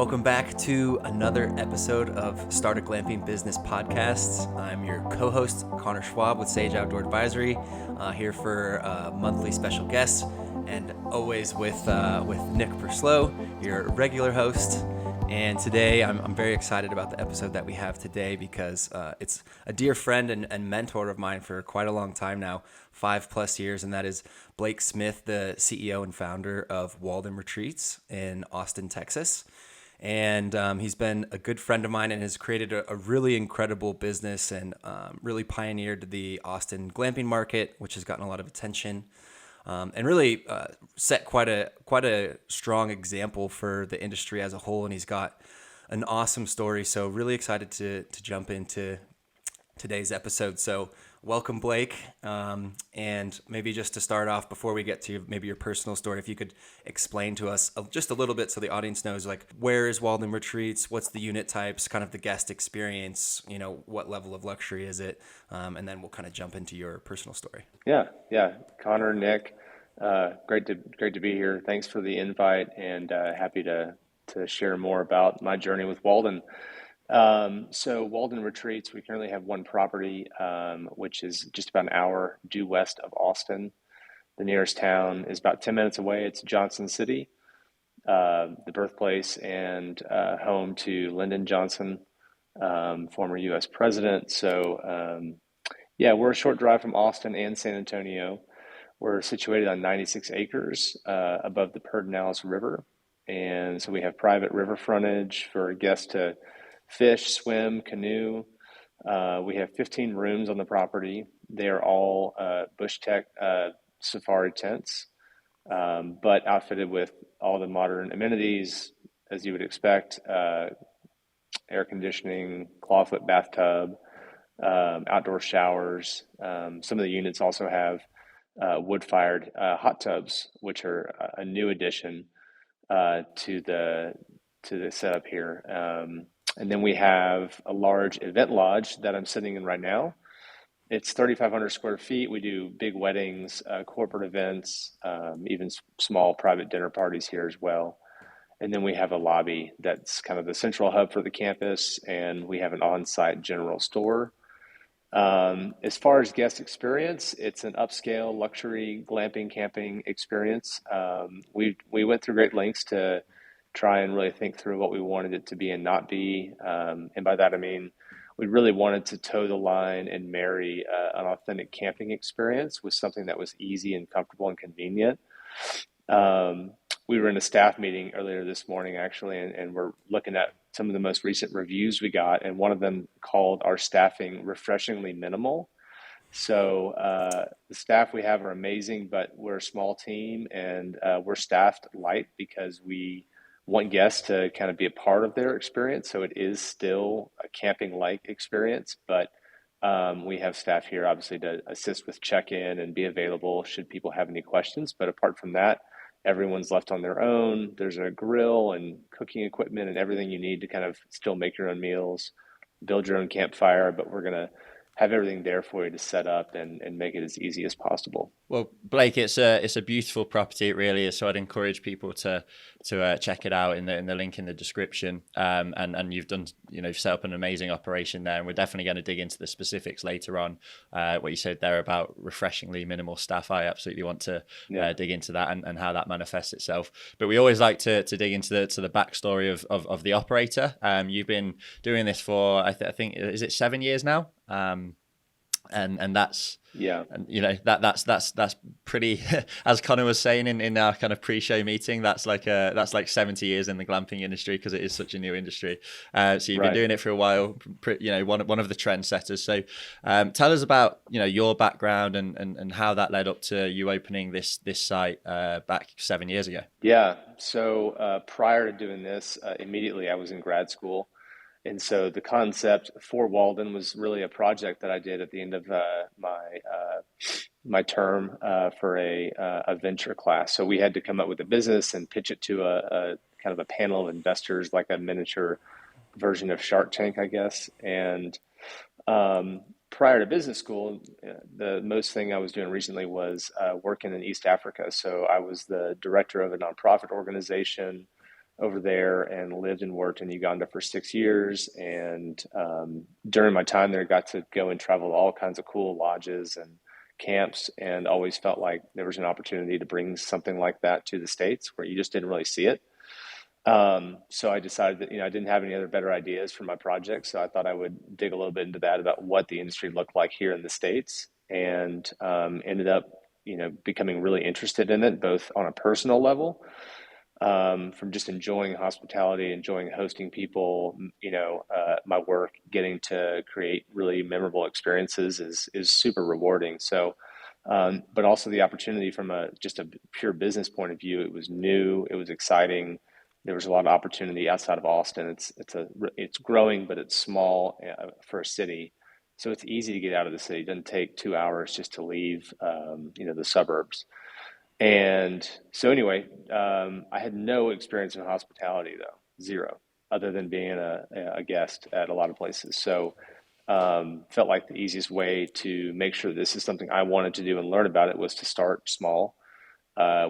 Welcome back to another episode of Start a Glamping Business Podcasts. I'm your co-host, Connor Schwab with Sage Outdoor Advisory, here for monthly special guests, and always with Nick Perslow, your regular host. And today, I'm very excited about the episode that we have today because it's a dear friend and mentor of mine for quite a long time now, 5+ years, and that is Blake Smith, the CEO and founder of Walden Retreats in Austin, Texas. And he's been a good friend of mine and has created a really incredible business and really pioneered the Austin glamping market, which has gotten a lot of attention. And really set quite a strong example for the industry as a whole. And he's got an awesome story. So really excited to jump into today's episode. So welcome, Blake. And maybe just to start off, before we get to maybe your personal story, if you could explain to us just a little bit so the audience knows, like, where is Walden Retreats? What's the unit types, kind of the guest experience, what level of luxury is it? And then we'll kind of jump into your personal story. Yeah. Connor, Nick, great to be here. Thanks for the invite, and happy to share more about my journey with Walden. So Walden Retreats, we currently have one property, which is just about an hour due west of Austin. The nearest town is about 10 minutes away. It's Johnson City, the birthplace and home to Lyndon Johnson, former U.S. president. So, we're a short drive from Austin and San Antonio. We're situated on 96 acres above the Pedernales River. And so we have private river frontage for guests to fish, swim, canoe. We have 15 rooms on the property. They are all Bush Tech safari tents, but outfitted with all the modern amenities, as you would expect: air conditioning, clawfoot bathtub, outdoor showers. Some of the units also have wood-fired hot tubs, which are a new addition to the setup here. And then we have a large event lodge that I'm sitting in right now. It's 3,500 square feet. We do big weddings, corporate events, even small private dinner parties here as well. And then we have a lobby that's kind of the central hub for the campus, and we have an on-site general store. As far as guest experience, it's an upscale luxury glamping camping experience. We went through great lengths to try and really think through what we wanted it to be and not be. And by that, I mean, we really wanted to toe the line and marry an authentic camping experience with something that was easy and comfortable and convenient. We were in a staff meeting earlier this morning, actually, and we're looking at some of the most recent reviews we got, and one of them called our staffing refreshingly minimal. So the staff we have are amazing, but we're a small team, and we're staffed light because we want guests to kind of be a part of their experience. So it is still a camping-like experience, but we have staff here obviously to assist with check-in and be available should people have any questions. But apart from that, everyone's left on their own. There's a grill and cooking equipment and everything you need to kind of still make your own meals, build your own campfire, but we're going to have everything there for you to set up and make it as easy as possible. Well, Blake, it's a beautiful property. It really is. So I'd encourage people to check it out in the link in the description. And you've done, set up an amazing operation there. And we're definitely going to dig into the specifics later on. What you said there about refreshingly minimal staff, I absolutely want to dig into that and how that manifests itself. But we always like to dig into the backstory of the operator. You've been doing this for I think is it 7 years now? And that's and that's pretty as Connor was saying in our kind of pre-show meeting, that's like 70 years in the glamping industry because it is such a new industry. So you've been doing it for a while, one of the trendsetters. So tell us about your background and how that led up to you opening this site back 7 years ago. So prior to doing this, immediately I was in grad school. And so the concept for Walden was really a project that I did at the end of my term for a venture class. So we had to come up with a business and pitch it to a kind of a panel of investors, like a miniature version of Shark Tank, I guess. And prior to business school, the most thing I was doing recently was working in East Africa. So I was the director of a nonprofit organization over there and lived and worked in Uganda for 6 years. And during my time there, got to go and travel to all kinds of cool lodges and camps, and always felt like there was an opportunity to bring something like that to the States where you just didn't really see it. So I decided that, I didn't have any other better ideas for my project. So I thought I would dig a little bit into that about what the industry looked like here in the States, and ended up, becoming really interested in it, both on a personal level, from just enjoying hospitality, enjoying hosting people, my work, getting to create really memorable experiences is super rewarding. So, but also the opportunity from just a pure business point of view, it was new, it was exciting. There was a lot of opportunity outside of Austin. It's growing, but it's small for a city, so it's easy to get out of the city. It doesn't take 2 hours just to leave, the suburbs. And so anyway, I had no experience in hospitality though, zero, other than being a guest at a lot of places. So felt like the easiest way to make sure this is something I wanted to do and learn about it was to start small.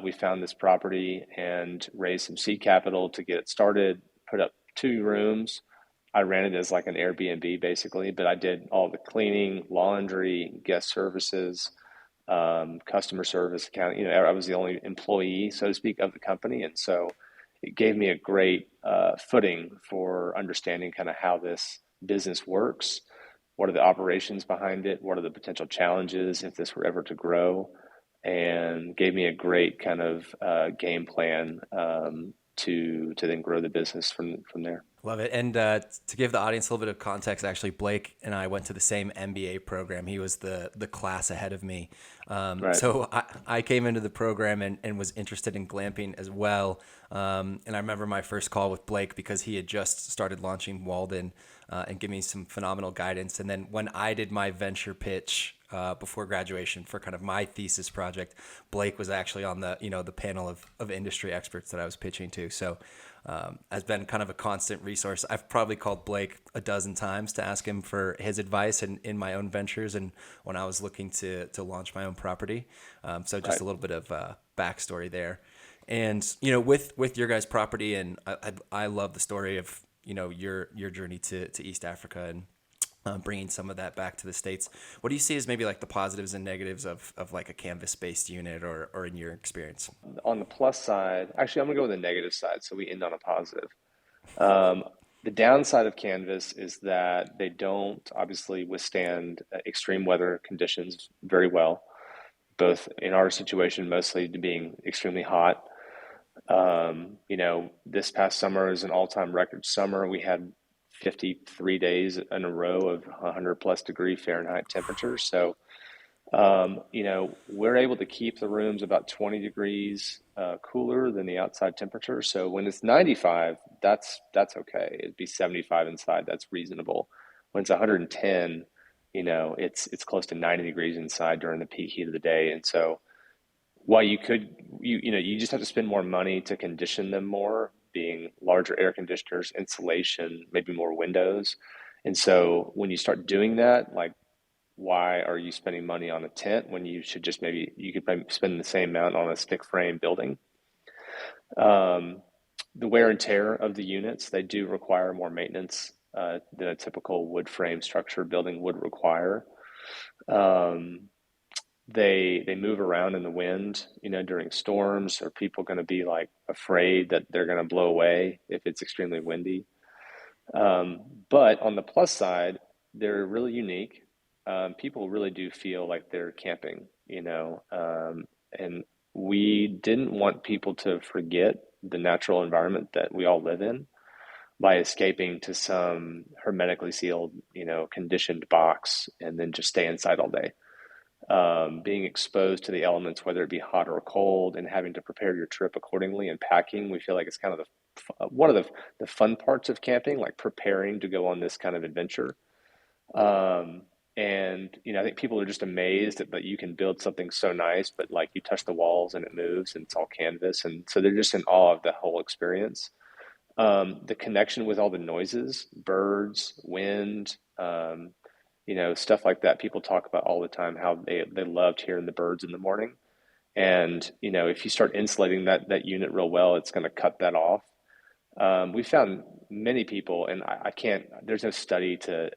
We found this property and raised some seed capital to get it started, put up 2 rooms. I ran it as like an Airbnb basically, but I did all the cleaning, laundry, guest services, customer service account. I was the only employee, so to speak, of the company. And so it gave me a great footing for understanding kind of how this business works. What are the operations behind it? What are the potential challenges if this were ever to grow? And gave me a great kind of game plan to then grow the business from there. Love it. And to give the audience a little bit of context, actually, Blake and I went to the same MBA program. He was the class ahead of me. Right. So I came into the program and was interested in glamping as well. And I remember my first call with Blake because he had just started launching Walden and gave me some phenomenal guidance. And then when I did my venture pitch before graduation for kind of my thesis project, Blake was actually on the panel of industry experts that I was pitching to. So has been kind of a constant resource. I've probably called Blake a dozen times to ask him for his advice in my own ventures and when I was looking to launch my own property. So just Right. a little bit of backstory there. And, with your guys' property, and I love the story of, your journey to East Africa and bringing some of that back to the States. What do you see as maybe like the positives and negatives of like a canvas-based unit or in your experience? On the plus side, actually, I'm gonna go with the negative side, so we end on a positive. Um, the downside of canvas is that they don't obviously withstand extreme weather conditions very well, both in our situation, mostly to being extremely hot. This past summer is an all-time record summer. We had 53 days in a row of 100 plus degree Fahrenheit temperatures. So, we're able to keep the rooms about 20 degrees cooler than the outside temperature. So when it's 95, that's okay. It'd be 75 inside. That's reasonable. When it's 110, it's close to 90 degrees inside during the peak heat of the day. And so while you just have to spend more money to condition them more, being larger air conditioners, insulation, maybe more windows. And so when you start doing that, like, why are you spending money on a tent when you should just you could spend the same amount on a stick frame building? Um, the wear and tear of the units, they do require more maintenance than a typical wood frame structure building would require. Um, they move around in the wind, during storms. Are people going to be like afraid that they're going to blow away if it's extremely windy? But on the plus side, they're really unique. People really do feel like they're camping, and we didn't want people to forget the natural environment that we all live in by escaping to some hermetically sealed, conditioned box and then just stay inside all day. Being exposed to the elements, whether it be hot or cold, and having to prepare your trip accordingly and packing, we feel like it's kind of one of the fun parts of camping, like preparing to go on this kind of adventure. And I think people are just amazed that you can build something so nice, but like you touch the walls and it moves and it's all canvas, and so they're just in awe of the whole experience. The connection with all the noises, birds, wind, stuff like that. People talk about all the time how they loved hearing the birds in the morning. And if you start insulating that unit real well, it's going to cut that off. We found many people, and I can't, there's no study to,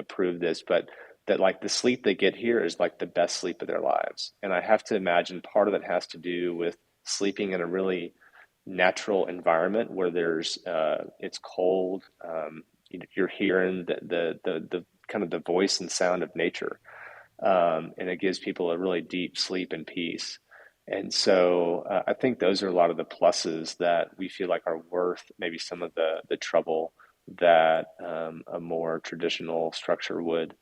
prove this, but that like the sleep they get here is like the best sleep of their lives. And I have to imagine part of it has to do with sleeping in a really natural environment where it's cold. You're hearing the kind of the voice and sound of nature. And it gives people a really deep sleep and peace. And so I think those are a lot of the pluses that we feel like are worth maybe some of the trouble that a more traditional structure would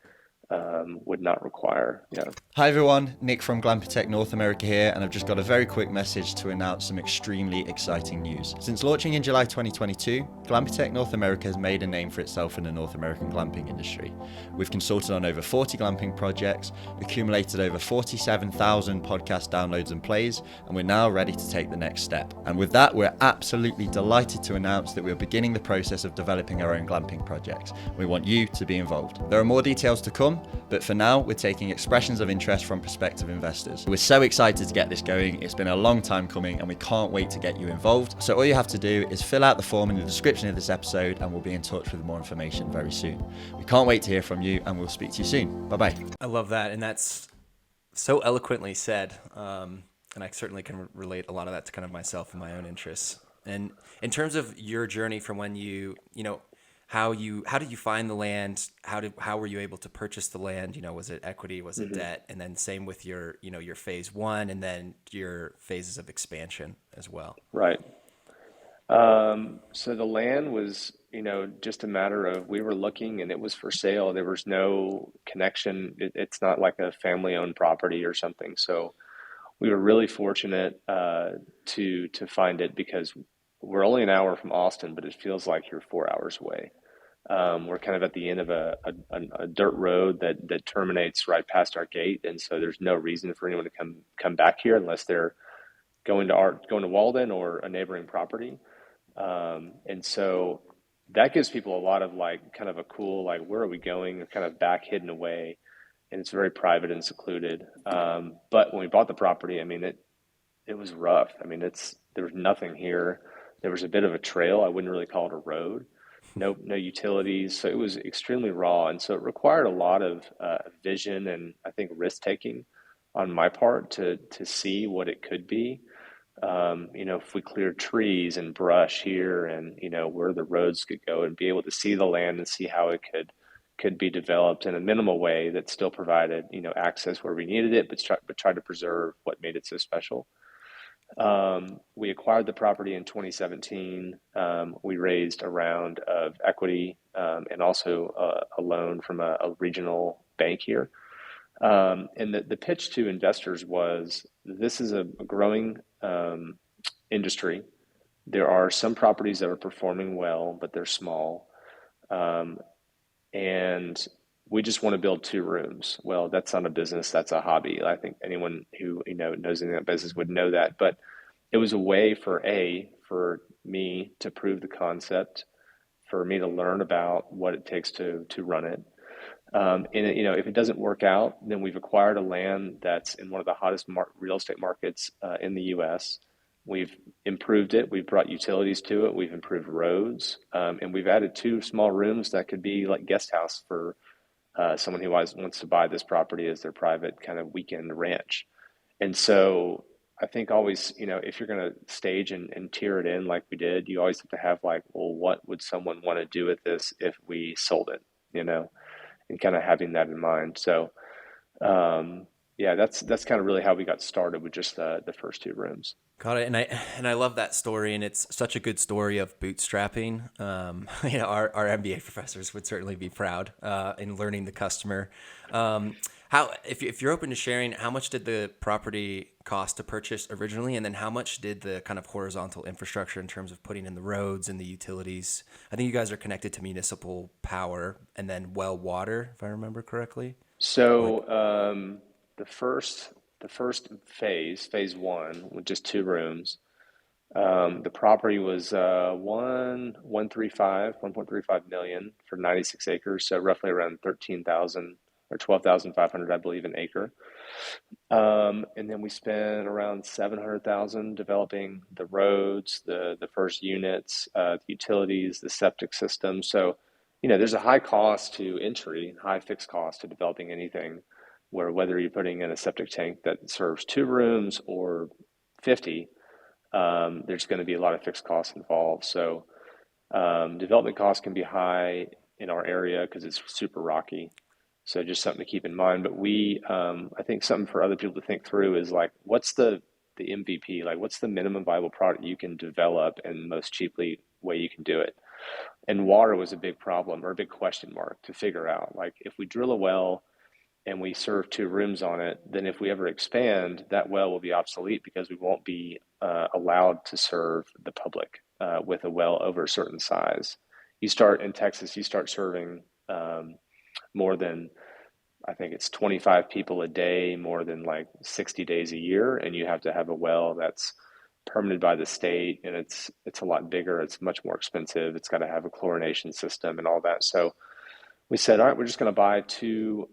not require. Yeah. Hi everyone, Nick from Glampitect North America here, and I've just got a very quick message to announce some extremely exciting news. Since launching in July 2022, Glampitect North America has made a name for itself in the North American glamping industry. We've consulted on over 40 glamping projects, accumulated over 47,000 podcast downloads and plays, and we're now ready to take the next step. And with that, we're absolutely delighted to announce that we're beginning the process of developing our own glamping projects. We want you to be involved. There are more details to come, but for now, we're taking expressions of interest from prospective investors. We're so excited to get this going. It's been a long time coming and we can't wait to get you involved. So all you have to do is fill out the form in the description of this episode and we'll be in touch with more information very soon. We can't wait to hear from you and we'll speak to you soon. Bye-bye. I love that. And that's so eloquently said. And I certainly can relate a lot of that to kind of myself and my own interests. And in terms of your journey from when how did you find the land? How were you able to purchase the land? Was it equity? Was it debt? And then same with your phase one and then your phases of expansion as well. Right. So the land was, just a matter of we were looking and it was for sale. There was no connection. It's not like a family owned property or something. So we were really fortunate to find it because we're only an hour from Austin, but it feels like you're 4 hours away. We're kind of at the end of a dirt road that terminates right past our gate, and so there's no reason for anyone to come back here unless they're going to Walden or a neighboring property. And so that gives people a lot of like kind of a cool like where are we going? Kind of back hidden away, and it's very private and secluded. But when we bought the property, I mean it was rough. I mean there was nothing here. There was a bit of a trail. I wouldn't really call it a road. No utilities. So it was extremely raw. And so it required a lot of vision and I think risk taking on my part to see what it could be. If we cleared trees and brush here and, where the roads could go and be able to see the land and see how it could be developed in a minimal way that still provided, access where we needed it, but tried to preserve what made it so special. We acquired the property in 2017. We raised a round of equity and also a loan from a regional bank here. And the pitch to investors was this is a growing industry. There are some properties that are performing well, but they're small. And we just want to build 2 rooms. Well, that's not a business, that's a hobby. I think anyone who knows anything about business would know that. But it was a way for me to prove the concept, for me to learn about what it takes to run it. And if it doesn't work out, then we've acquired a land that's in one of the hottest real estate markets in the U.S. We've improved it. We've brought utilities to it. We've improved roads, and we've added 2 small rooms that could be like guest house for someone who wants to buy this property as their private kind of weekend ranch. And so I think always, if you're going to stage and tier it in like we did, you always have to have like, well, what would someone want to do with this if we sold it, and kind of having that in mind. So, that's kind of really how we got started with just the first 2 rooms. Got it. And I love that story, and it's such a good story of bootstrapping. Our MBA professors would certainly be proud in learning the customer. If you're open to sharing, how much did the property cost to purchase originally, and then how much did the kind of horizontal infrastructure in terms of putting in the roads and the utilities? I think you guys are connected to municipal power and then well water, if I remember correctly. So the first phase 1, with just 2 rooms, the property was 1.35 million for 96 acres, so roughly around 13,000 or 12,500, I believe, an acre. And then we spent around 700,000 developing the roads, the first units, the utilities, the septic system. So, there's a high cost to entry, high fixed cost to developing anything, where whether you're putting in a septic tank that serves 2 rooms or 50, there's going to be a lot of fixed costs involved. So, development costs can be high in our area because it's super rocky. So just something to keep in mind. But I think something for other people to think through is like, what's the MVP? Like, what's the minimum viable product you can develop and the most cheaply way you can do it? And water was a big problem or a big question mark to figure out. Like, if we drill a well and we serve 2 rooms on it, then if we ever expand, that well will be obsolete because we won't be allowed to serve the public with a well over a certain size. In Texas, you start serving more than, I think it's 25 people a day, more than like 60 days a year, and you have to have a well that's permitted by the state, and it's a lot bigger. It's much more expensive. It's got to have a chlorination system and all that. So we said, all right, we're just going to buy 2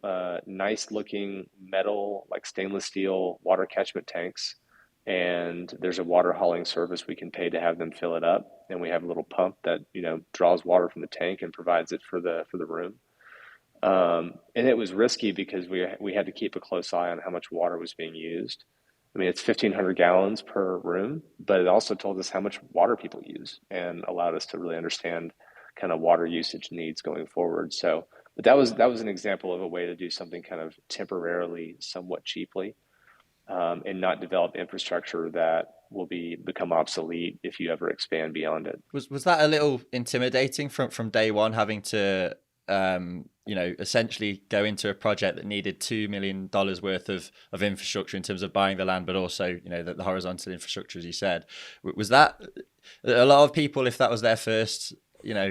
nice looking metal, like stainless steel water catchment tanks. And there's a water hauling service we can pay to have them fill it up. And we have a little pump that, draws water from the tank and provides it for the room. And it was risky because we had to keep a close eye on how much water was being used. I mean, it's 1,500 gallons per room, but it also told us how much water people use and allowed us to really understand kind of water usage needs going forward. So, but that was an example of a way to do something kind of temporarily, somewhat cheaply, and not develop infrastructure that will become obsolete if you ever expand beyond it. Was that a little intimidating from day one, having to essentially go into a project that needed $2 million worth of infrastructure in terms of buying the land, but also, the horizontal infrastructure, as you said? Was that a lot of people, if that was their first,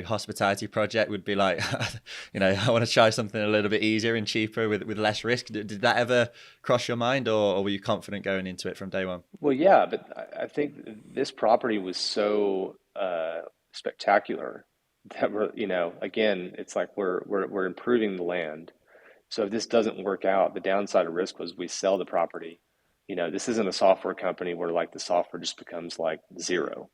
hospitality project, would be like, I want to try something a little bit easier and cheaper with less risk? Did that ever cross your mind, or were you confident going into it from day one? Well, yeah, but I think this property was so spectacular that again, it's like we're improving the land. So if this doesn't work out, the downside of risk was we sell the property. This isn't a software company where like the software just becomes like zero.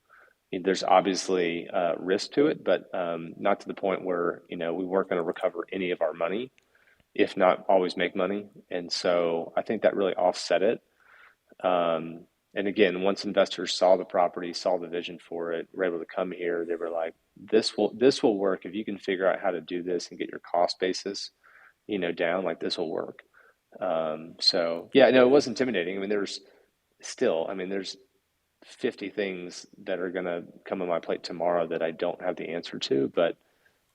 There's obviously risk to it, but not to the point where, we weren't going to recover any of our money, if not always make money. And so I think that really offset it. And again, once investors saw the property, saw the vision for it, were able to come here, they were like, this will work. If you can figure out how to do this and get your cost basis, down, like this will work. So yeah, no, it was intimidating. I mean, there's 50 things that are going to come on my plate tomorrow that I don't have the answer to. But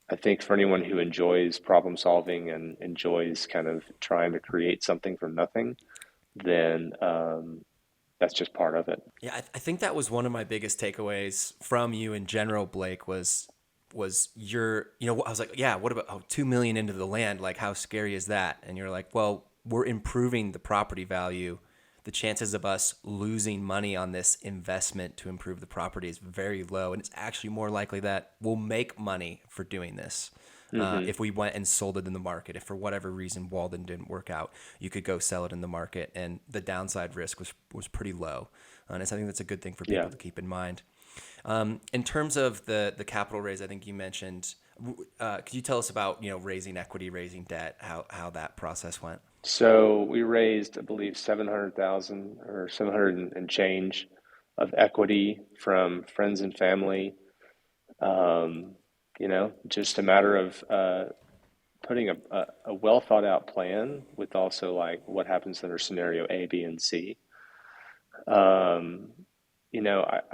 I think for anyone who enjoys problem solving and enjoys kind of trying to create something from nothing, then that's just part of it. Yeah, I think that was one of my biggest takeaways from you in general, Blake, was your, I was like, yeah, what about 2 million into the land? Like, how scary is that? And you're like, well, we're improving the property value. The chances of us losing money on this investment to improve the property is very low. And it's actually more likely that we'll make money for doing this. If we went and sold it in the market, if for whatever reason Walden didn't work out, you could go sell it in the market, and the downside risk was pretty low. And I think that's a good thing for people to keep in mind. In terms of the capital raise, I think you mentioned, could you tell us about, raising equity, raising debt, how that process went? So we raised, I believe, 700,000 or 700 and change of equity from friends and family. Just a matter of putting a well thought out plan with also like what happens under scenario A, B, and C. I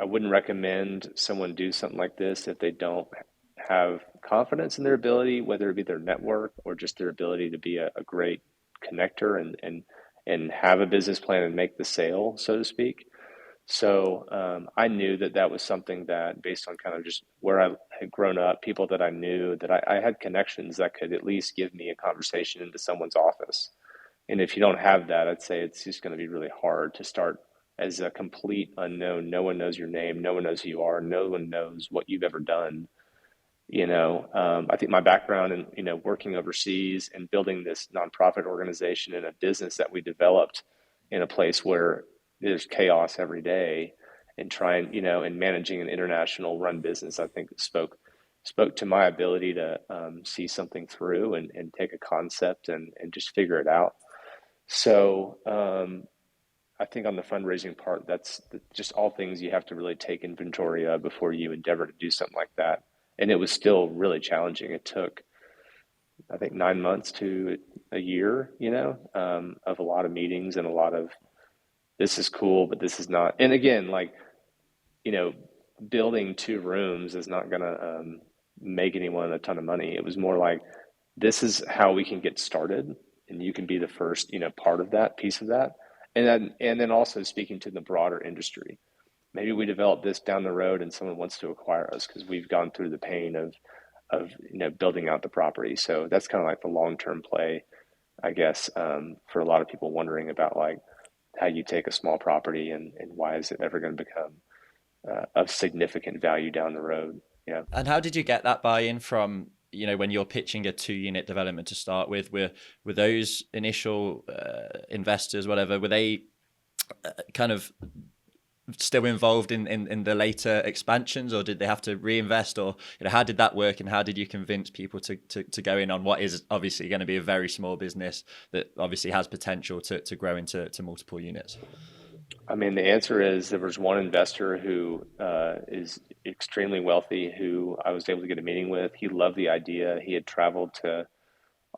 wouldn't recommend someone do something like this if they don't have confidence in their ability, whether it be their network or just their ability to be a great connector and have a business plan and make the sale, so to speak. So I knew that was something that, based on kind of just where I had grown up, people that I knew, that I had connections that could at least give me a conversation into someone's office. And if you don't have that, I'd say it's just going to be really hard to start as a complete unknown. No one knows your name. No one knows who you are. No one knows what you've ever done. I think my background in, working overseas and building this nonprofit organization and a business that we developed in a place where there's chaos every day, and trying, and managing an international run business, I think spoke to my ability to see something through, and take a concept, and just figure it out. So I think on the fundraising part, that's just all things you have to really take inventory of before you endeavor to do something like that. And it was still really challenging. It took, I think, 9 months to a year, of a lot of meetings and a lot of, this is cool, but this is not. And again, like, you know, building 2 rooms is not going to make anyone a ton of money. It was more like, this is how we can get started, and you can be the first, part of that, piece of that. And then also speaking to the broader industry. Maybe we develop this down the road and someone wants to acquire us because we've gone through the pain of building out the property. So that's kind of like the long-term play, I guess, for a lot of people wondering about like how you take a small property, and why is it ever going to become of significant value down the road. Yeah. And how did you get that buy-in from, when you're pitching a 2-unit development to start with? Were those initial investors, whatever, were they kind of still involved in the later expansions, or did they have to reinvest, or how did that work, and how did you convince people to go in on what is obviously going to be a very small business that obviously has potential to grow into multiple units? I mean, the answer is there was one investor who is extremely wealthy, who I was able to get a meeting with. He loved the idea. He had traveled to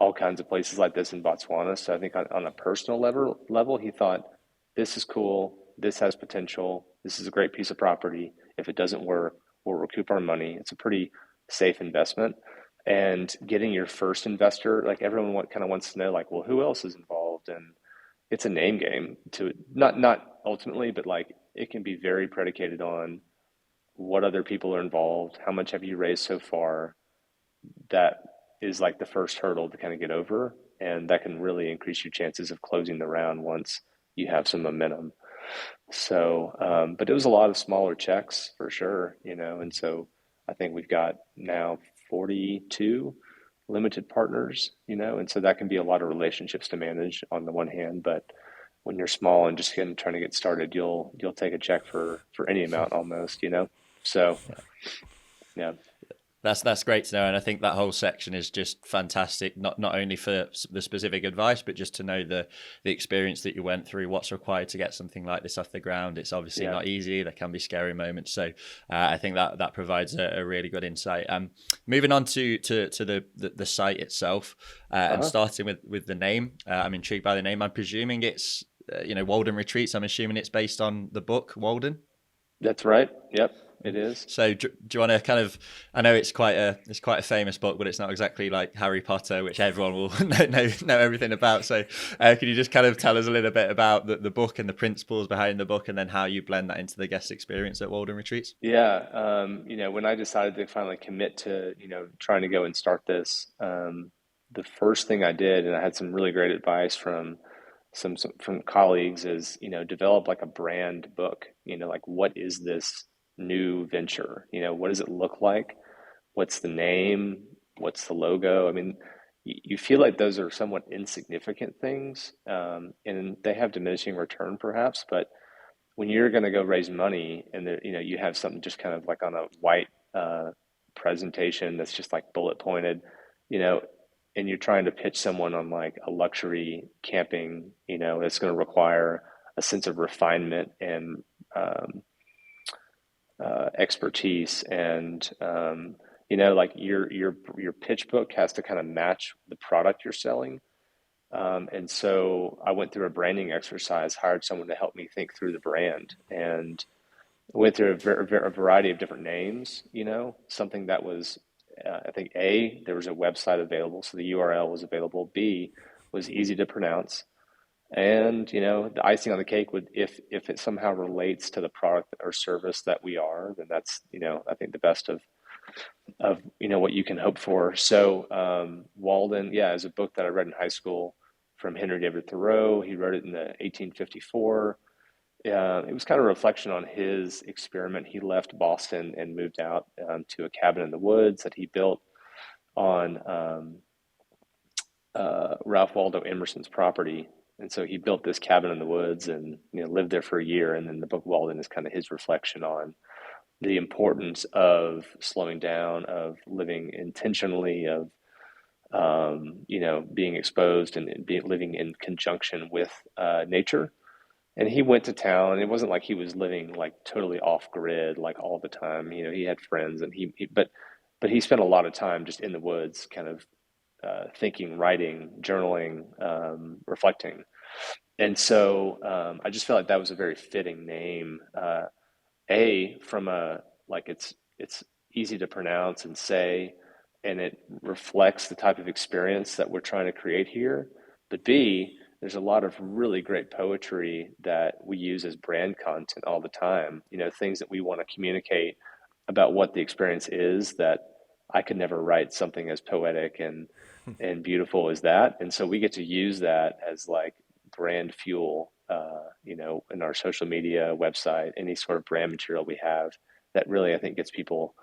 all kinds of places like this in Botswana. So I think on a personal level, he thought, this is cool. This has potential. This is a great piece of property. If it doesn't work, we'll recoup our money. It's a pretty safe investment. And getting your first investor, like everyone kind of wants to know, like, well, who else is involved? And it's a name game to not ultimately, but like it can be very predicated on what other people are involved, how much have you raised so far. That is like the first hurdle to kind of get over, and that can really increase your chances of closing the round once you have some momentum. So, but it was a lot of smaller checks for sure, and so I think we've got now 42 limited partners, and so that can be a lot of relationships to manage on the one hand, but when you're small and just trying to get started, you'll take a check for any amount almost, so yeah. That's great to know, and I think that whole section is just fantastic. Not only for the specific advice, but just to know the experience that you went through, what's required to get something like this off the ground. It's obviously not easy. There can be scary moments, so I think that provides a really good insight. Moving on to the site itself, and starting with the name. I'm intrigued by the name. I'm presuming it's Walden Retreats. I'm assuming it's based on the book Walden. That's right. Yep. It is. So do you want to kind of, I know it's quite a famous book, but it's not exactly like Harry Potter, which everyone will know everything about. So could you just kind of tell us a little bit about the book and the principles behind the book, and then how you blend that into the guest experience at Walden Retreats? Yeah. When I decided to finally commit to, trying to go and start this, the first thing I did, and I had some really great advice from from colleagues, is, develop like a brand book, like what is this new venture? What does it look like? What's the name? What's the logo? I mean, you feel like those are somewhat insignificant things, and they have diminishing return perhaps, but when you're going to go raise money and you have something just kind of like on a white presentation that's just like bullet pointed, and you're trying to pitch someone on like a luxury camping, that's going to require a sense of refinement and expertise, and like your pitch book has to kind of match the product you're selling. And so I went through a branding exercise, hired someone to help me think through the brand, and went through a variety of different names. Something that was, I think, A, there was a website available, so the URL was available. B, was easy to pronounce. And, the icing on the cake would, if it somehow relates to the product or service that we are, then that's, I think the best of what you can hope for. So, Walden, is a book that I read in high school from Henry David Thoreau. He wrote it in 1854. it was kind of a reflection on his experiment. He left Boston and moved out to a cabin in the woods that he built on Ralph Waldo Emerson's property. And so he built this cabin in the woods and lived there for a year. And then the book Walden is kind of his reflection on the importance of slowing down, of living intentionally, of being exposed and living in conjunction with nature. And he went to town. It wasn't like he was living like totally off grid, like all the time. He had friends, and but he spent a lot of time just in the woods, kind of thinking, writing, journaling, reflecting. And so I just felt like that was a very fitting name. From a like it's easy to pronounce and say, and it reflects the type of experience that we're trying to create here. But B, there's a lot of really great poetry that we use as brand content all the time. Things that we want to communicate about what the experience is, that I could never write something as poetic and beautiful as that. And so we get to use that as like brand fuel, in our social media, website, any sort of brand material we have that really, I think, gets people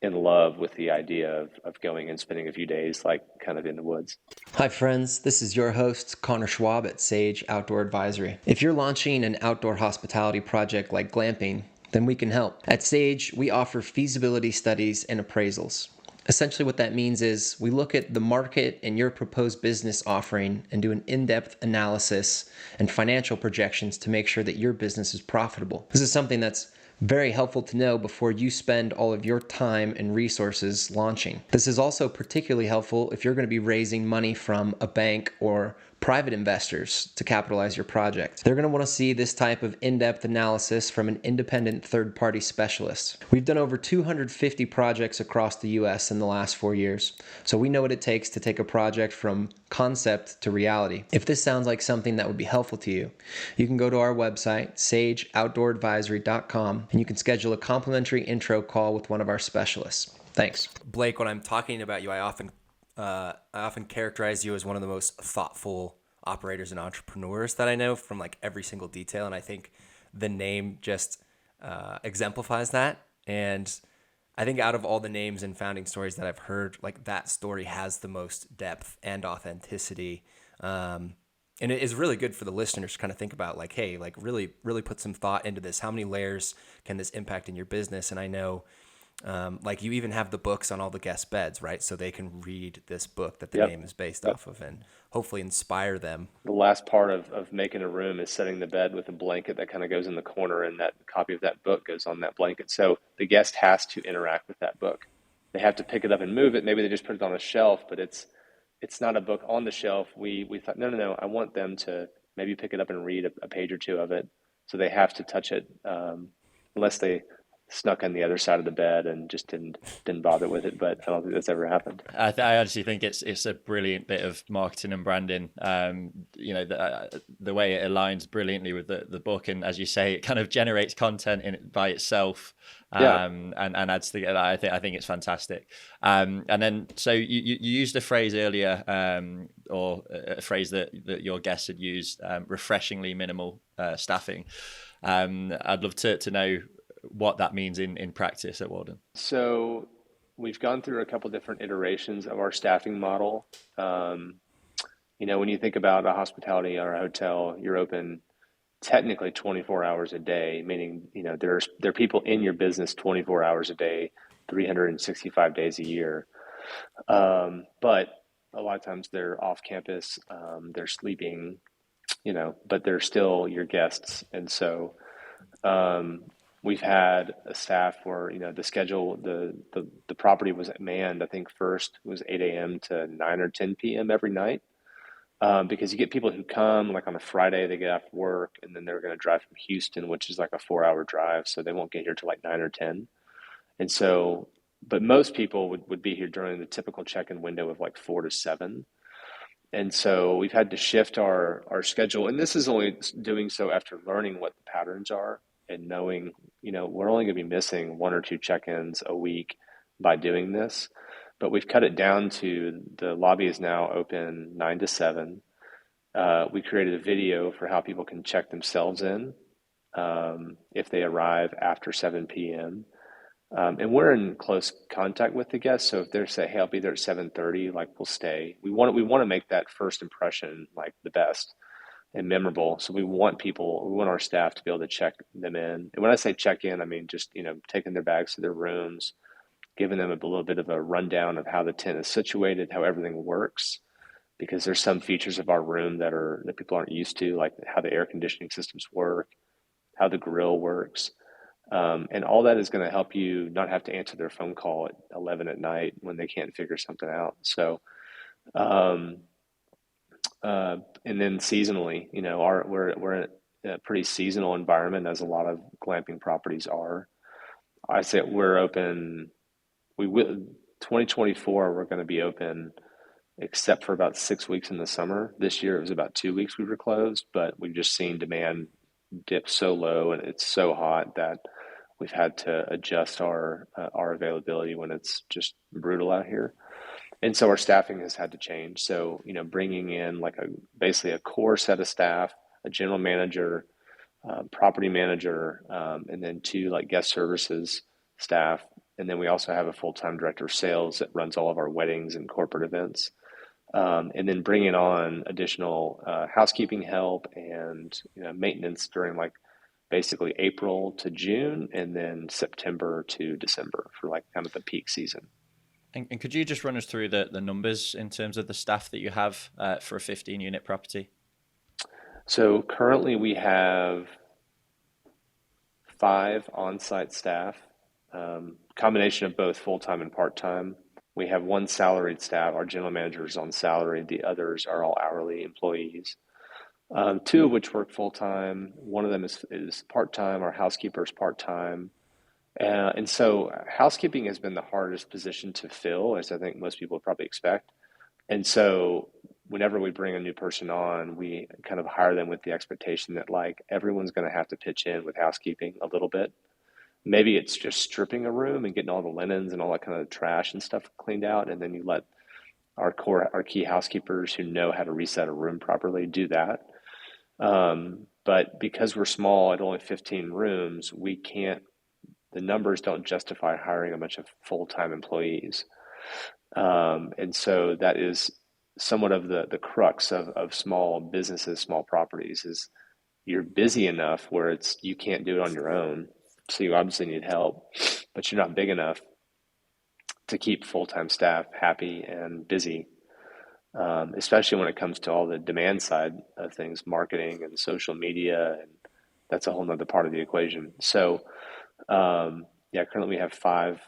in love with the idea of going and spending a few days like kind of in the woods. Hi friends, this is your host Connor Schwab at Sage Outdoor Advisory. If you're launching an outdoor hospitality project like glamping, then we can help. At Sage, we offer feasibility studies and appraisals. Essentially what that means is we look at the market and your proposed business offering and do an in-depth analysis and financial projections to make sure that your business is profitable. This is something that's very helpful to know before you spend all of your time and resources launching. This is also particularly helpful if you're going to be raising money from a bank or private investors to capitalize your project. They're going to want to see this type of in-depth analysis from an independent third-party specialist. We've done over 250 projects across the US in the last 4 years, so we know what it takes to take a project from concept to reality. If this sounds like something that would be helpful to you, you can go to our website, sageoutdooradvisory.com, and you can schedule a complimentary intro call with one of our specialists. Thanks. Blake, when I'm talking about you, I often characterize you as one of the most thoughtful operators and entrepreneurs that I know, from like every single detail. And I think the name just exemplifies that. And I think out of all the names and founding stories that I've heard, like that story has the most depth and authenticity. And it is really good for the listeners to kind of think about like, hey, like really, really put some thought into this. How many layers can this impact in your business? And I know like you even have the books on all the guest beds, right? So they can read this book that the name is based off of and hopefully inspire them. The last part of making a room is setting the bed with a blanket that kind of goes in the corner, and that copy of that book goes on that blanket. So the guest has to interact with that book. They have to pick it up and move it. Maybe they just put it on a shelf, but it's not a book on the shelf. We thought, no, I want them to maybe pick it up and read a page or two of it. So they have to touch it, unless they snuck on the other side of the bed and just didn't bother with it. But I don't think that's ever happened. I actually think it's a brilliant bit of marketing and branding. The way it aligns brilliantly with the book, and as you say, it kind of generates content in it by itself. And adds together. I think it's fantastic. And then so you used a phrase earlier, or a phrase that your guest had used, refreshingly minimal staffing. I'd love to know what that means in practice at Walden. So we've gone through a couple different iterations of our staffing model. When you think about a hospitality or a hotel, you're open technically 24 hours a day, meaning, there are people in your business 24 hours a day, 365 days a year. But a lot of times they're off campus, they're sleeping, but they're still your guests. And so, we've had a staff where, the schedule, the property was manned, I think first was 8 a.m. to 9 or 10 p.m. every night. Because you get people who come like on a Friday, they get off work and then they're going to drive from Houston, which is like a 4-hour drive. So they won't get here till like 9 or 10. And so, but most people would be here during the typical check-in window of like 4 to 7. And so we've had to shift our schedule. And this is only doing so after learning what the patterns are and knowing, we're only going to be missing 1 or 2 check-ins a week by doing this. But we've cut it down to the lobby is now open 9 to 7. We created a video for how people can check themselves in. if they arrive after 7 p.m. And we're in close contact with the guests. So if they say, "Hey, I'll be there at 7:30," like we'll stay. We want to make that first impression like the best and memorable. So we want our staff to be able to check them in. And when I say check in, I mean just, taking their bags to their rooms, giving them a little bit of a rundown of how the tent is situated, how everything works, because there's some features of our room that people aren't used to, like how the air conditioning systems work, how the grill works. And all that is going to help you not have to answer their phone call at 11 at night when they can't figure something out. So, um, and then seasonally, we're in a pretty seasonal environment, as a lot of glamping properties are. I say we're open. We will 2024. We're going to be open, except for about 6 weeks in the summer. This year it was about 2 weeks we were closed, but we've just seen demand dip so low and it's so hot that we've had to adjust our availability when it's just brutal out here. And so our staffing has had to change. So, bringing in like basically a core set of staff, a general manager, property manager, and then two like guest services staff. And then we also have a full-time director of sales that runs all of our weddings and corporate events. And then bringing on additional housekeeping help and maintenance during like basically April to June, and then September to December for like kind of the peak season. And could you just run us through the numbers in terms of the staff that you have for a 15-unit property? So currently we have 5 on-site staff, combination of both full-time and part-time. We have 1 salaried staff. Our general manager is on salary. The others are all hourly employees, 2 of which work full-time. One of them is part-time. Our housekeeper is part-time. And so housekeeping has been the hardest position to fill, as I think most people would probably expect. And so whenever we bring a new person on, we kind of hire them with the expectation that like everyone's going to have to pitch in with housekeeping a little bit. Maybe it's just stripping a room and getting all the linens and all that kind of trash and stuff cleaned out. And then you let our key housekeepers who know how to reset a room properly do that. But because we're small at only 15 rooms, the numbers don't justify hiring a bunch of full-time employees. And so that is somewhat of the crux of small businesses, small properties, is you're busy enough where you can't do it on your own. So you obviously need help, but you're not big enough to keep full-time staff happy and busy, especially when it comes to all the demand side of things, marketing and social media, and that's a whole nother part of the equation. So currently we have 5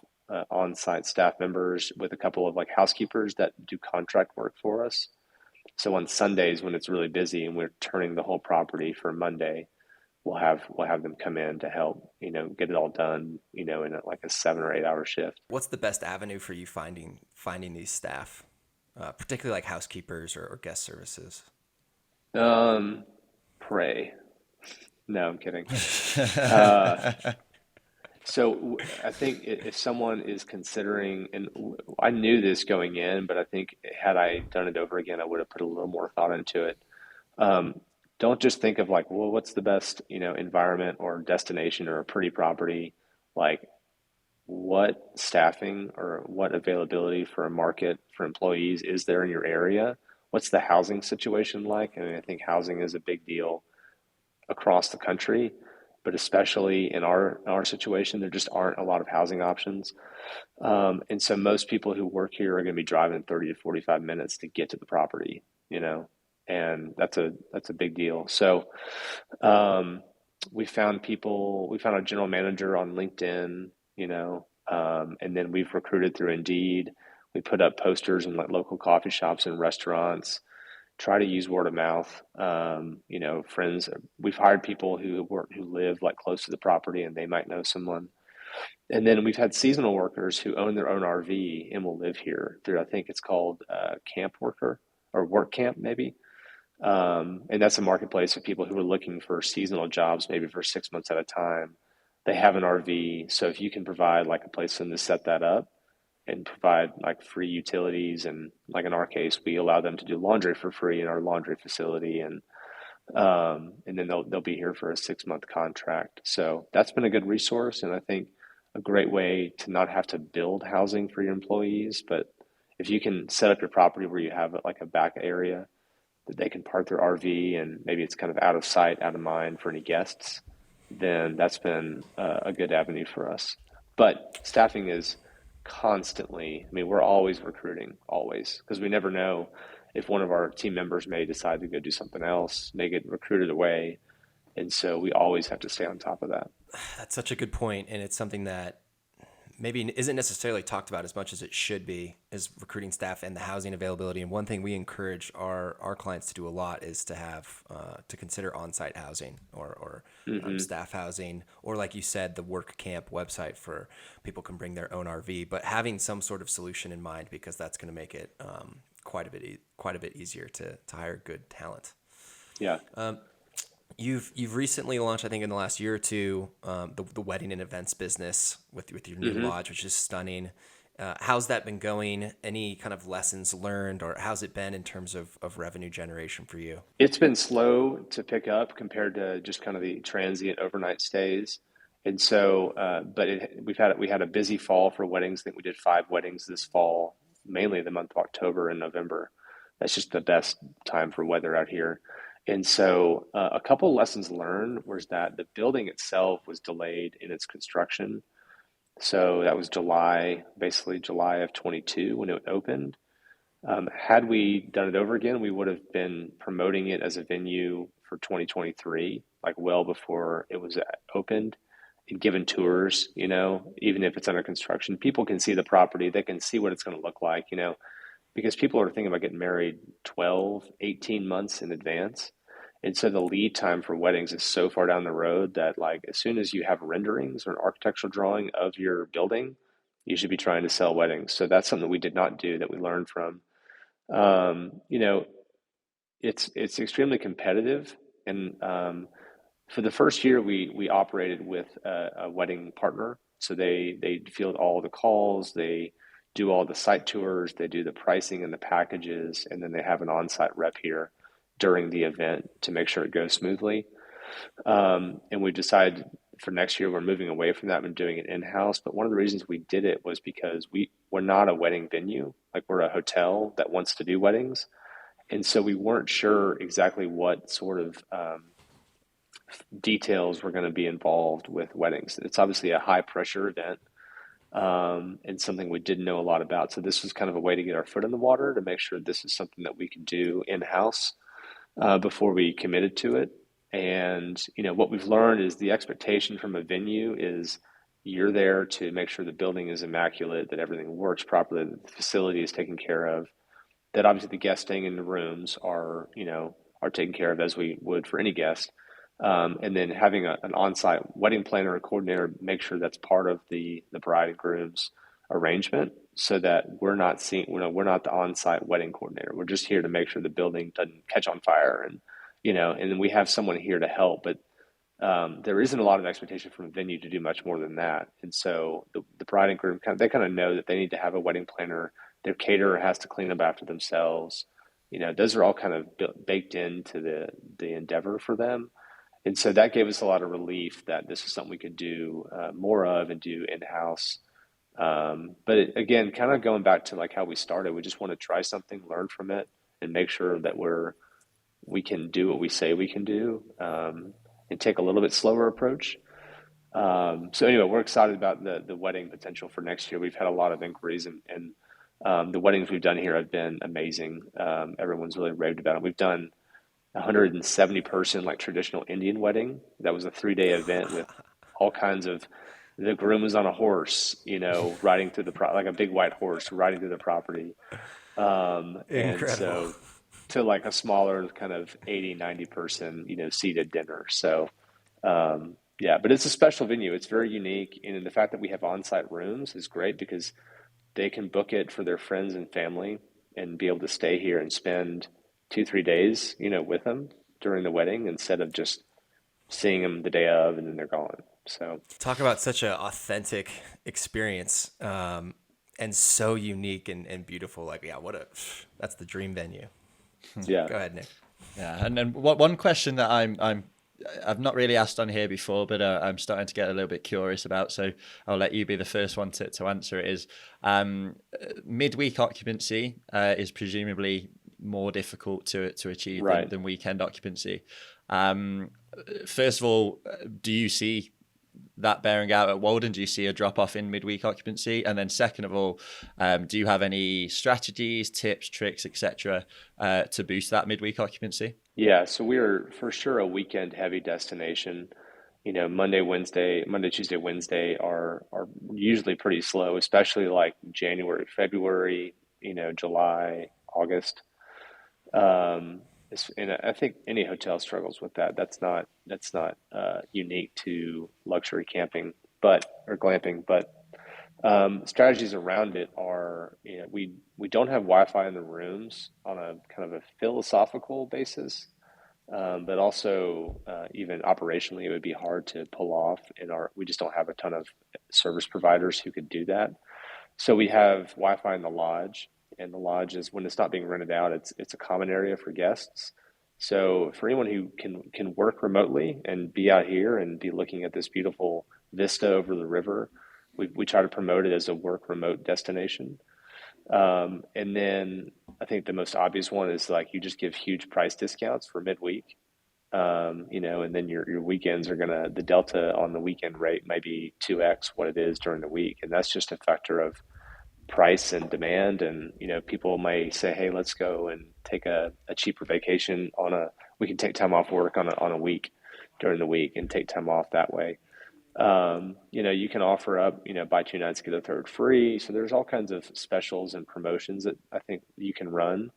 on-site staff members with a couple of like housekeepers that do contract work for us. So on Sundays when it's really busy and we're turning the whole property for Monday, we'll have them come in to help, get it all done, in like a 7 or 8 hour shift. What's the best avenue for you finding these staff, particularly like housekeepers or guest services? Pray. No, I'm kidding. So I think if someone is considering, and I knew this going in, but I think had I done it over again, I would have put a little more thought into it. Don't just think of like, well, what's the best, environment or destination or a pretty property? Like, what staffing or what availability for a market for employees is there in your area? What's the housing situation like? I mean, I think housing is a big deal across the country, but especially in our situation, there just aren't a lot of housing options. And so most people who work here are going to be driving 30 to 45 minutes to get to the property, and that's a big deal. So we found a general manager on LinkedIn, and then we've recruited through Indeed. We put up posters in like local coffee shops and restaurants, try to use word of mouth. Friends, we've hired people who live like close to the property and they might know someone. And then we've had seasonal workers who own their own RV and will live here through, I think it's called Camp Worker or Work Camp maybe. And that's a marketplace of people who are looking for seasonal jobs, maybe for 6 months at a time. They have an RV. So if you can provide like a place for them to set that up and provide like free utilities, and like in our case, we allow them to do laundry for free in our laundry facility, and And then they'll be here for a 6-month contract. So that's been a good resource, and I think a great way to not have to build housing for your employees. But if you can set up your property where you have like a back area that they can park their RV, and maybe it's kind of out of sight, out of mind for any guests, then that's been a good avenue for us. But staffing is constantly, I mean, we're always recruiting, always, because we never know if one of our team members may decide to go do something else, may get recruited away. And so we always have to stay on top of that. That's such a good point, and it's something that maybe isn't necessarily talked about as much as it should be, is recruiting staff and the housing availability. And one thing we encourage our clients to do a lot is to have to consider on-site housing or staff housing, or like you said, the work camp website for people can bring their own RV, but having some sort of solution in mind, because that's going to make it quite a bit easier to hire good talent. Yeah. You've recently launched, I think, in the last year or two, the wedding and events business with your new lodge, which is stunning. How's that been going? Any kind of lessons learned, or how's it been in terms of revenue generation for you? It's been slow to pick up compared to just kind of the transient overnight stays. And so, but we had a busy fall for weddings. I think we did 5 weddings this fall, mainly the month of October and November. That's just the best time for weather out here. And so a couple lessons learned was that the building itself was delayed in its construction. So that was basically July of 22 when it opened. Had we done it over again, we would have been promoting it as a venue for 2023, like well before it was opened, and given tours, even if it's under construction. People can see the property, they can see what it's going to look like, because people are thinking about getting married 12, 18 months in advance. And so the lead time for weddings is so far down the road that, like, as soon as you have renderings or an architectural drawing of your building, you should be trying to sell weddings. So that's something that we did not do, that we learned from. You know, it's extremely competitive. And for the first year, we operated with a wedding partner. So they field all the calls, they do all the site tours, they do the pricing and the packages, and then they have an on-site rep here during the event to make sure it goes smoothly. And we decided for next year we're moving away from that and doing it in-house. But one of the reasons we did it was because we're not a wedding venue. Like, we're a hotel that wants to do weddings. And so we weren't sure exactly what sort of details were going to be involved with weddings. It's obviously a high pressure event, and something we didn't know a lot about. So this was kind of a way to get our foot in the water to make sure this is something that we can do in-house before we committed to it. And, what we've learned is the expectation from a venue is you're there to make sure the building is immaculate, that everything works properly, that the facility is taken care of, that obviously the guests staying in the rooms are taken care of as we would for any guest. And then having an on-site wedding planner or coordinator make sure that's part of the bride and groom's arrangement, so that we're not the on-site wedding coordinator. We're just here to make sure the building doesn't catch on fire, and then we have someone here to help. But there isn't a lot of expectation from a venue to do much more than that. And so the bride and groom kind of know that they need to have a wedding planner. Their caterer has to clean up after themselves. Those are all kind of baked into the endeavor for them. And so that gave us a lot of relief that this is something we could do more of and do in-house. But again, kind of going back to like how we started, we just want to try something, learn from it, and make sure that we can do what we say we can do, and take a little bit slower approach. So anyway, we're excited about the wedding potential for next year. We've had a lot of inquiries, and the weddings we've done here have been amazing. Everyone's really raved about them. We've done 170 person like traditional Indian wedding. That was a 3-day event with all kinds of, the groom was on a horse, riding through like a big white horse riding through the property. And so to like a smaller kind of 80, 90 person, seated dinner. So, yeah, but it's a special venue. It's very unique. And the fact that we have on-site rooms is great because they can book it for their friends and family and be able to stay here and spend 2-3 days, with them during the wedding, instead of just seeing them the day of and then they're gone. So talk about such an authentic experience, and so unique and beautiful. Like, yeah, that's the dream venue. Yeah. Go ahead, Nick. Yeah, and then one question that I've not really asked on here before, but I'm starting to get a little bit curious about. So I'll let you be the first one to answer it. Is midweek occupancy is presumably more difficult to achieve Right. than weekend occupancy. First of all, do you see that bearing out at Walden? Do you see a drop off in midweek occupancy? And then second of all, do you have any strategies, tips, tricks, etc., to boost that midweek occupancy? Yeah, so we're for sure a weekend heavy destination. Monday, Tuesday, Wednesday are usually pretty slow, especially like January, February, July, August. And I think any hotel struggles with that. That's not unique to luxury camping, or glamping. But strategies around it are, we don't have Wi-Fi in the rooms on a kind of a philosophical basis, but also even operationally, it would be hard to pull off. We just don't have a ton of service providers who could do that. So we have Wi-Fi in the lodge, and the lodge is when it's not being rented out, it's a common area for guests. So for anyone who can work remotely and be out here and be looking at this beautiful vista over the river, we try to promote it as a work remote destination. And then I think the most obvious one is like you just give huge price discounts for midweek. And then your weekends are the delta on the weekend rate might be 2x what it is during the week. And that's just a factor of price and demand. And, people may say, hey, let's go and take a cheaper vacation we can take time off work on a week during the week and take time off that way. You can offer up, buy 2 nights, get a third free. So there's all kinds of specials and promotions that I think you can run.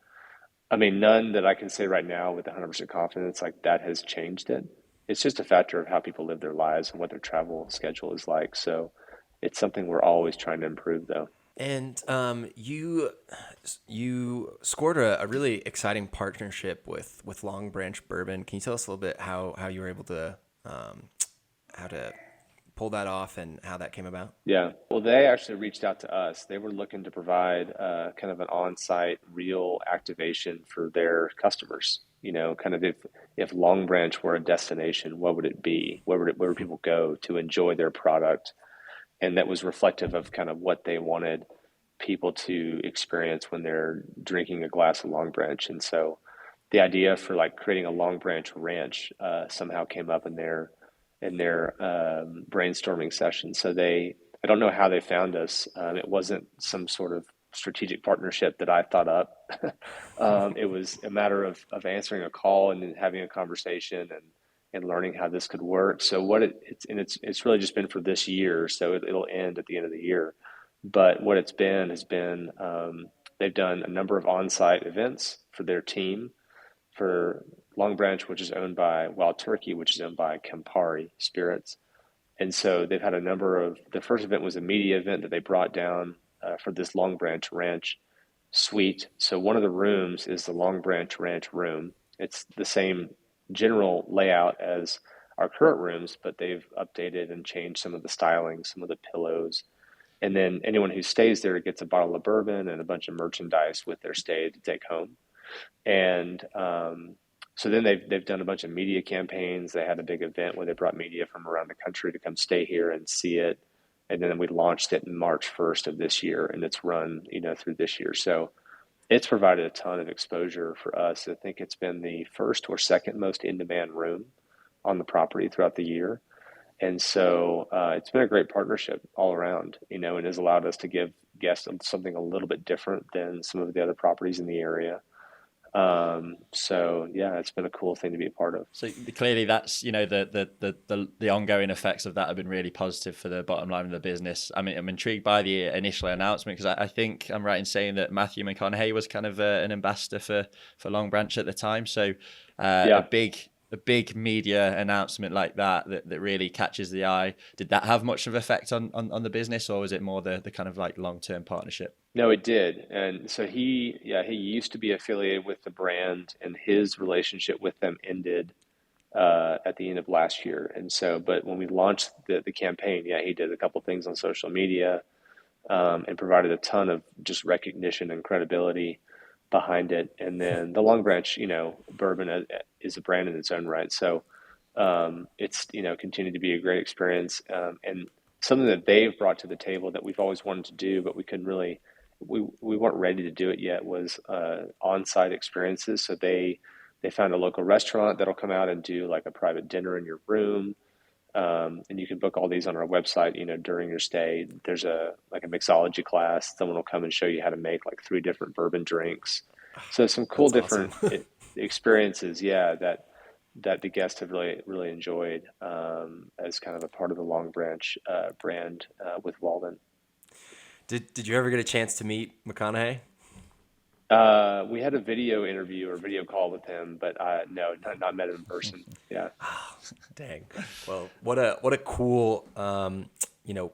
I mean, none that I can say right now with 100% confidence, like that has changed it. It's just a factor of how people live their lives and what their travel schedule is like. So it's something we're always trying to improve, though. And you scored a really exciting partnership with Long Branch Bourbon. Can you tell us a little bit how you were able to how to pull that off and how that came about? Yeah. Well, they actually reached out to us. They were looking to provide kind of an on-site real activation for their customers. Kind of if Long Branch were a destination, what would it be? Where would people go to enjoy their product? And that was reflective of kind of what they wanted people to experience when they're drinking a glass of Long Branch. And so the idea for like creating a Long Branch ranch somehow came up in their brainstorming session. So I don't know how they found us. It wasn't some sort of strategic partnership that I thought up. It was a matter of answering a call and then having a conversation and learning how this could work. So it's really just been for this year. So it'll end at the end of the year. But what it's been has been they've done a number of on-site events for their team for Long Branch, which is owned by Wild Turkey, which is owned by Campari Spirits. And so they've had the first event was a media event that they brought down for this Long Branch Ranch suite. So one of the rooms is the Long Branch Ranch room. It's the same general layout as our current rooms, but they've updated and changed some of the styling, some of the pillows. And then anyone who stays there gets a bottle of bourbon and a bunch of merchandise with their stay to take home. And so then they've done a bunch of media campaigns. They had a big event where they brought media from around the country to come stay here and see it. And then we launched it in March 1st of this year, and it's run, through this year. So it's provided a ton of exposure for us. I think it's been the first or second most in-demand room on the property throughout the year. And so it's been a great partnership all around, and has allowed us to give guests something a little bit different than some of the other properties in the area. So yeah, it's been a cool thing to be a part of. So clearly that's, the ongoing effects of that have been really positive for the bottom line of the business. I mean, I'm intrigued by the initial announcement because I think I'm right in saying that Matthew McConaughey was kind of an ambassador for Long Branch at the time. So Yeah. a big media announcement like that really catches the eye. Did that have much of an effect on the business, or was it more the kind of like long-term partnership? No, it did. And so he used to be affiliated with the brand, and his relationship with them ended at the end of last year. And so, but when we launched the campaign, he did a couple things on social media and provided a ton of just recognition and credibility behind it. And then the Long Branch, bourbon is a brand in its own right. So it's, continued to be a great experience, and something that they've brought to the table that we've always wanted to do, but we couldn't really, we weren't ready to do it yet, was on-site experiences. So they found a local restaurant that'll come out and do like a private dinner in your room. And you can book all these on our website, during your stay. There's a mixology class. Someone will come and show you how to make like 3 different bourbon drinks. So some cool That's different awesome. experiences, yeah, that the guests have really, really enjoyed, as kind of a part of the Long Branch brand with Walden. Did you ever get a chance to meet McConaughey? We had a video interview or video call with him, but no, not met him in person. Yeah. Dang. Well, what a cool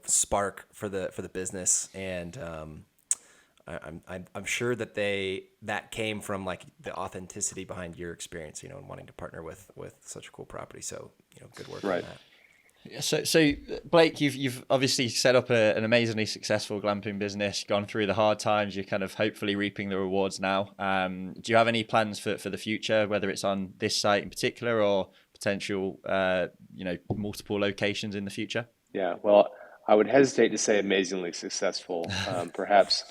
spark for the business, and I'm sure that that came from like the authenticity behind your experience, and wanting to partner with such a cool property. So good work Right. on that. So Blake, you've obviously set up an amazingly successful glamping business, gone through the hard times. You're kind of hopefully reaping the rewards now. Do you have any plans for the future, whether it's on this site in particular or potential, multiple locations in the future? Yeah. Well, I would hesitate to say amazingly successful, perhaps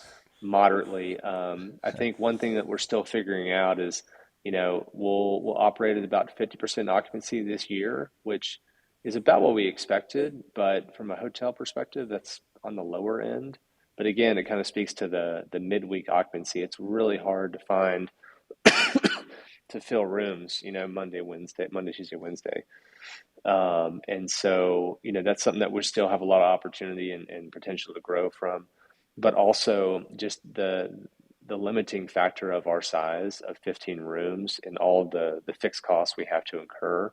moderately. I think one thing that we're still figuring out is, we'll operate at about 50% occupancy this year, which is about what we expected, but from a hotel perspective, that's on the lower end. But again, it kind of speaks to the midweek occupancy. It's really hard to find to fill rooms, Monday, Tuesday, Wednesday. And so, that's something that we still have a lot of opportunity and potential to grow from, but also just the limiting factor of our size of 15 rooms and all of the fixed costs we have to incur.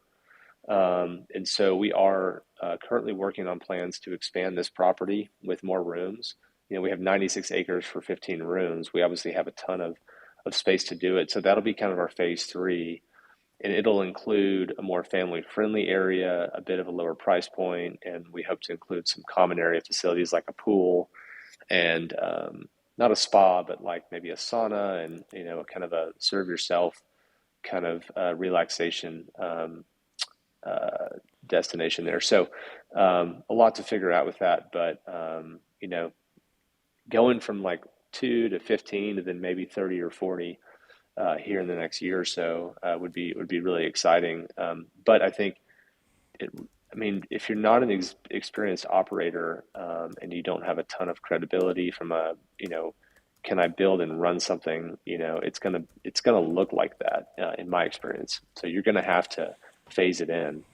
And so we are currently working on plans to expand this property with more rooms. We have 96 acres for 15 rooms. We obviously have a ton of space to do it. So that'll be kind of our phase 3. And it'll include a more family-friendly area, a bit of a lower price point, and we hope to include some common area facilities like a pool and not a spa, but like maybe a sauna and, kind of a serve yourself kind of relaxation destination there. So a lot to figure out with that, but going from like 2 to 15 to then maybe 30 or 40 here in the next year or so would be really exciting. But I think if you're not an experienced operator and you don't have a ton of credibility from can I build and run something? It's gonna look like that in my experience. So you're gonna have to phase it in.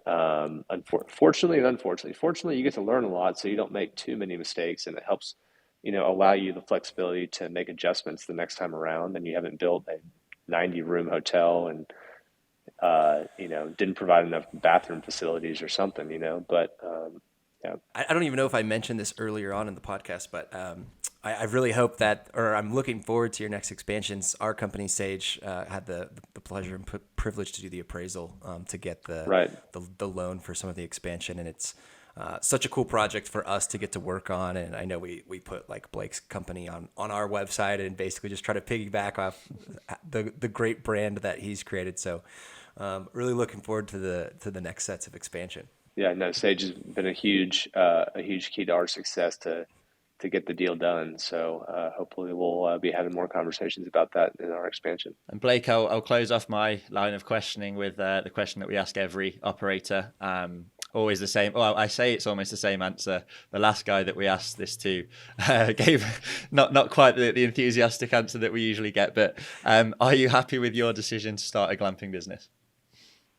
Fortunately and unfortunately. Fortunately, you get to learn a lot, so you don't make too many mistakes, and it helps, allow you the flexibility to make adjustments the next time around. And you haven't built a 90-room hotel and didn't provide enough bathroom facilities or something, But yeah. I don't even know if I mentioned this earlier on in the podcast, but I really hope that, or I'm looking forward to your next expansions. Our company, Sage, had the pleasure and privilege to do the appraisal to get the loan for some of the expansion, and it's such a cool project for us to get to work on. And I know we put like Blake's company on our website and basically just try to piggyback off the great brand that he's created. So really looking forward to the next sets of expansion. Yeah, no, Sage has been a huge key to our success to get the deal done. So hopefully we'll be having more conversations about that in our expansion. And Blake, I'll close off my line of questioning with the question that we ask every operator. Always the same. Well, I say it's almost the same answer. The last guy that we asked this to gave not quite the enthusiastic answer that we usually get. But are you happy with your decision to start a glamping business?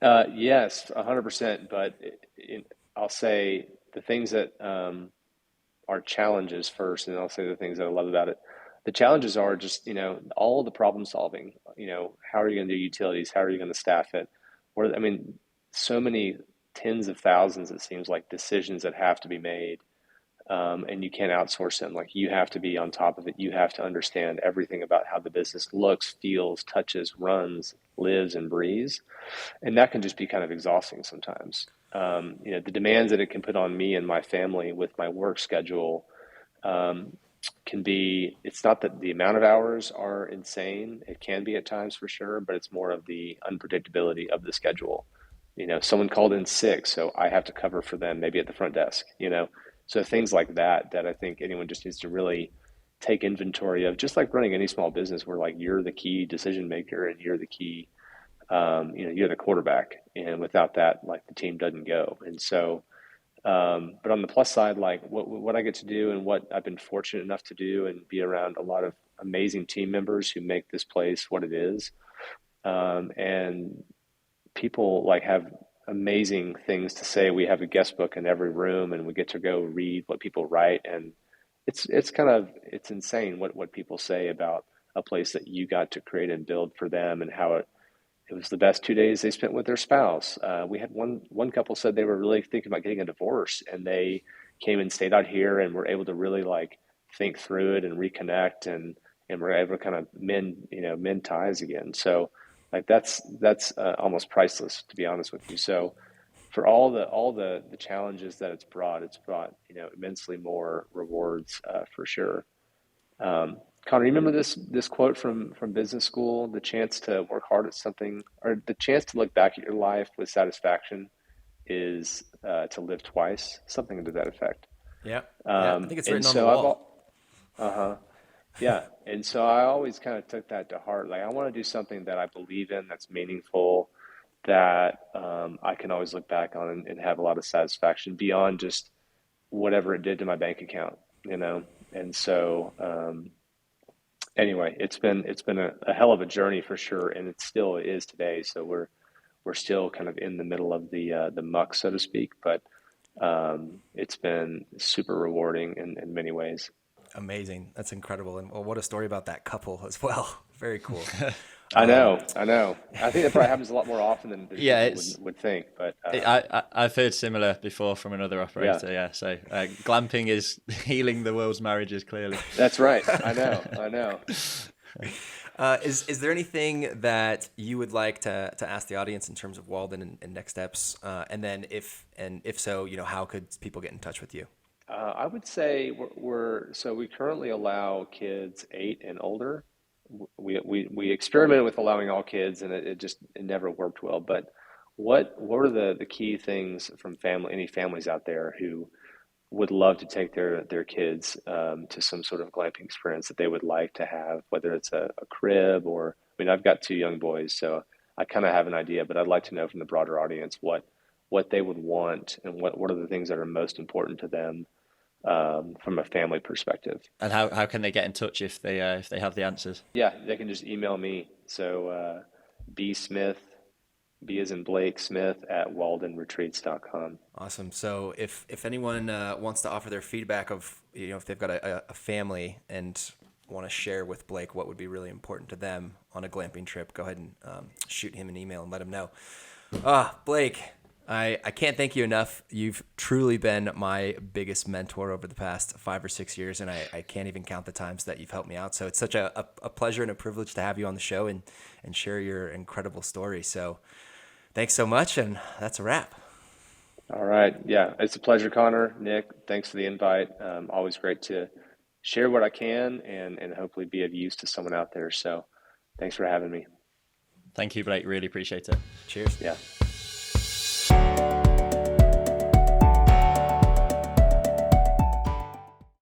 Yes, 100%. But I'll say the things that are challenges first, and I'll say the things that I love about it. The challenges are just, all the problem solving. How are you going to do utilities? How are you going to staff it? So many tens of thousands, it seems like, decisions that have to be made, and you can't outsource them. Like, you have to be on top of it. You have to understand everything about how the business looks, feels, touches, runs, lives, and breathes. And that can just be kind of exhausting sometimes. The demands that it can put on me and my family with my work schedule can be, it's not that the amount of hours are insane. It can be at times for sure, but it's more of the unpredictability of the schedule. Someone called in sick, so I have to cover for them, maybe at the front desk, So things like that I think anyone just needs to really take inventory of, just like running any small business where like you're the key decision maker and you're the key, you're the quarterback. And without that, like the team doesn't go. And so, but on the plus side, like what I get to do and what I've been fortunate enough to do and be around a lot of amazing team members who make this place what it is. And people like have amazing things to say. We have a guest book in every room and we get to go read what people write. And it's insane what people say about a place that you got to create and build for them, and how it was the best 2 days they spent with their spouse. We had one couple said they were really thinking about getting a divorce, and they came and stayed out here and were able to really like think through it and reconnect, and were able to kind of mend ties again. So like that's almost priceless, to be honest with you. So for all the challenges that it's brought immensely more rewards for sure. Connor, you remember this quote from business school? The chance to work hard at something, or the chance to look back at your life with satisfaction, is to live twice. Something to that effect. Yeah, I think it's written on the wall. Yeah, and so I always kind of took that to heart. Like I want to do something that I believe in, that's meaningful, that I can always look back on and have a lot of satisfaction beyond just whatever it did to my bank account, And so. Anyway, it's been a hell of a journey for sure, and it still is today. So we're still kind of in the middle of the muck, so to speak, but it's been super rewarding in many ways. Amazing. That's incredible. And what a story about that couple as well. Very cool. I know. I think that probably happens a lot more often than people would think. But I've heard similar before from another operator. Yeah. So glamping is healing the world's marriages. Clearly, that's right. I know. Is there anything that you would like to ask the audience in terms of Walden and next steps? And then if so, how could people get in touch with you? I would say we currently allow kids 8 and older. We experimented with allowing all kids, and it never worked well. But what are the key things from any families out there who would love to take their kids to some sort of glamping experience that they would like to have, whether it's a crib or, I've got 2 young boys, so I kind of have an idea, but I'd like to know from the broader audience what they would want and what are the things that are most important to them from a family perspective. And how can they get in touch if they have the answers? Yeah, they can just email me. So B Smith, B as in Blake, Smith at waldenretreats.com. Awesome. So if anyone wants to offer their feedback of, if they've got a family and want to share with Blake what would be really important to them on a glamping trip, go ahead and shoot him an email and let him know. Blake, I can't thank you enough. You've truly been my biggest mentor over the past 5 or 6 years, and I can't even count the times that you've helped me out. So it's such a pleasure and a privilege to have you on the show and share your incredible story. So thanks so much, and that's a wrap. All right. Yeah, it's a pleasure, Connor. Nick, thanks for the invite. Always great to share what I can and hopefully be of use to someone out there. So thanks for having me. Thank you, Blake. Really appreciate it. Cheers. Yeah.